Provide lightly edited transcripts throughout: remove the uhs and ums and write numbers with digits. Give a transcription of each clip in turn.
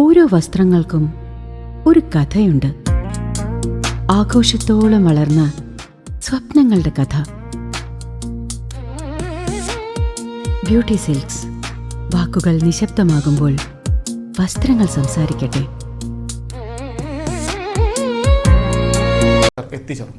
ഓരോ വസ്ത്രങ്ങൾക്കും ഒരു കഥയുണ്ട്. ആഘോഷത്തോളം വളർന്ന സ്വപ്നങ്ങളുടെ കഥ. Beauty silks. വാക്കുകൾ നിശബ്ദമാകുമ്പോൾ വസ്ത്രങ്ങൾ സംസാരിക്കട്ടെ. എത്തിച്ചേർന്നു.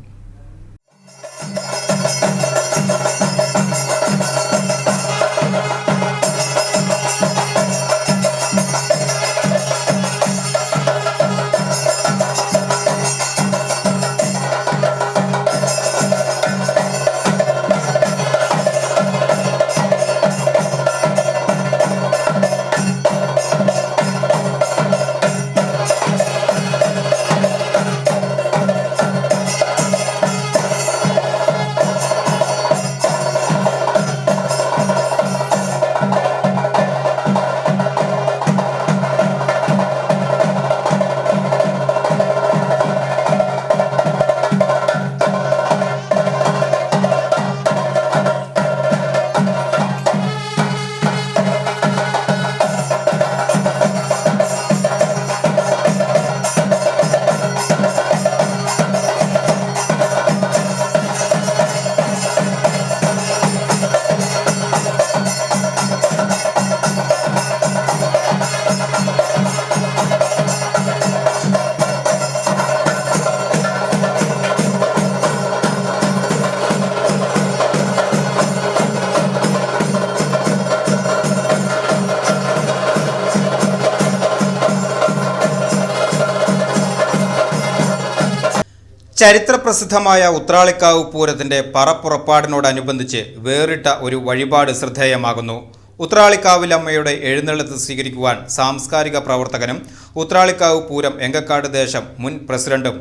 ചരിത്രപ്രസിദ്ധമായ ഉത്രാളിക്കാവ് പൂരത്തിന്റെ പറപ്പുറപ്പാടിനോടനുബന്ധിച്ച് വേറിട്ട ഒരു വഴിപാട് ശ്രദ്ധേയമാകുന്നു. ഉത്രാളിക്കാവിലമ്മയുടെ എഴുന്നള്ളത്ത് സ്വീകരിക്കുവാൻ സാംസ്കാരിക പ്രവർത്തകനും ഉത്രാളിക്കാവ് പൂരം എങ്കക്കാട് ദേശം മുൻ പ്രസിഡന്റും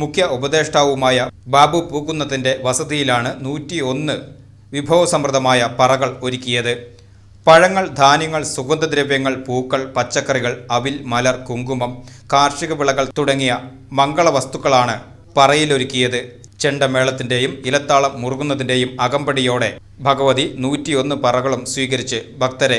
മുഖ്യ ഉപദേഷ്ടാവുമായ ബാബു പൂക്കുന്നത്തിന്റെ വസതിയിലാണ് 101 വിഭവസമൃദ്ധമായ പറകൾ ഒരുക്കിയത്. പഴങ്ങൾ, ധാന്യങ്ങൾ, സുഗന്ധദ്രവ്യങ്ങൾ, പൂക്കൾ, പച്ചക്കറികൾ, അവിൽ, മലർ, കുങ്കുമം, കാർഷിക വിളകൾ തുടങ്ങിയ മംഗളവസ്തുക്കളാണ് പറയിലൊരുക്കിയത്. ചെണ്ടമേളത്തിന്റെയും ഇലത്താളം മുറുകുന്നതിന്റെയും അകമ്പടിയോടെ ഭഗവതി 101 പറകളും സ്വീകരിച്ച് ഭക്തരെ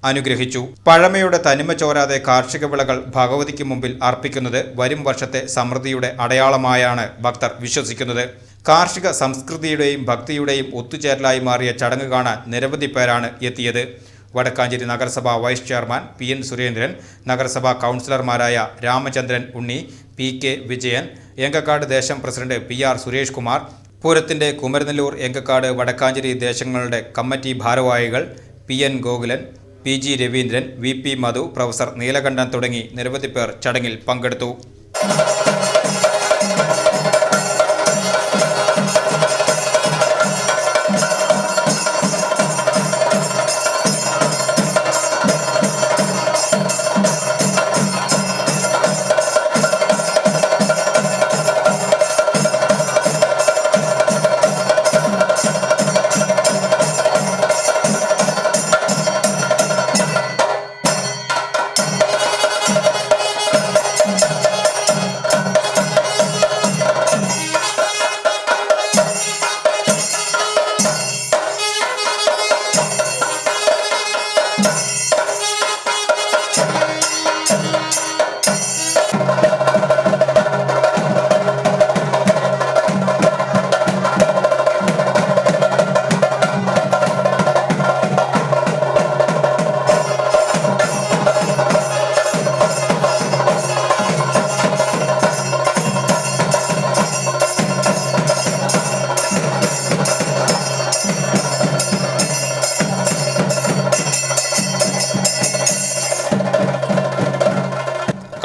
അനുഗ്രഹിച്ചു. പഴമയുടെ തനിമ ചോരാതെ കാർഷിക വിളകൾ ഭഗവതിക്ക് മുമ്പിൽ അർപ്പിക്കുന്നത് വരും വർഷത്തെ സമൃദ്ധിയുടെ അടയാളമായാണ് ഭക്തർ വിശ്വസിക്കുന്നത്. കാർഷിക സംസ്കൃതിയുടെയും ഭക്തിയുടെയും ഒത്തുചേരലായി മാറിയ ചടങ്ങ് കാണാൻ നിരവധി പേരാണ് എത്തിയത്. വടക്കാഞ്ചേരി നഗരസഭ വൈസ് ചെയർമാൻ PN സുരേന്ദ്രൻ, നഗരസഭാ കൗൺസിലർമാരായ രാമചന്ദ്രൻ ഉണ്ണി, PK വിജയൻ, എങ്കക്കാട് ദേശം പ്രസിഡന്റ് PR സുരേഷ് കുമാർ, പൂരത്തിന്റെ കുമരനെല്ലൂർ, എങ്കക്കാട്, വടക്കാഞ്ചേരി ദേശങ്ങളുടെ കമ്മിറ്റി ഭാരവാഹികൾ PN Gokulan, PG Raveendran, VP മധു, പ്രൊഫസർ നീലകണ്ഠൻ തുടങ്ങി നിരവധി പേർ ചടങ്ങിൽ പങ്കെടുത്തു.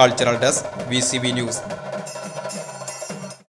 Cultural Desk, VCV News.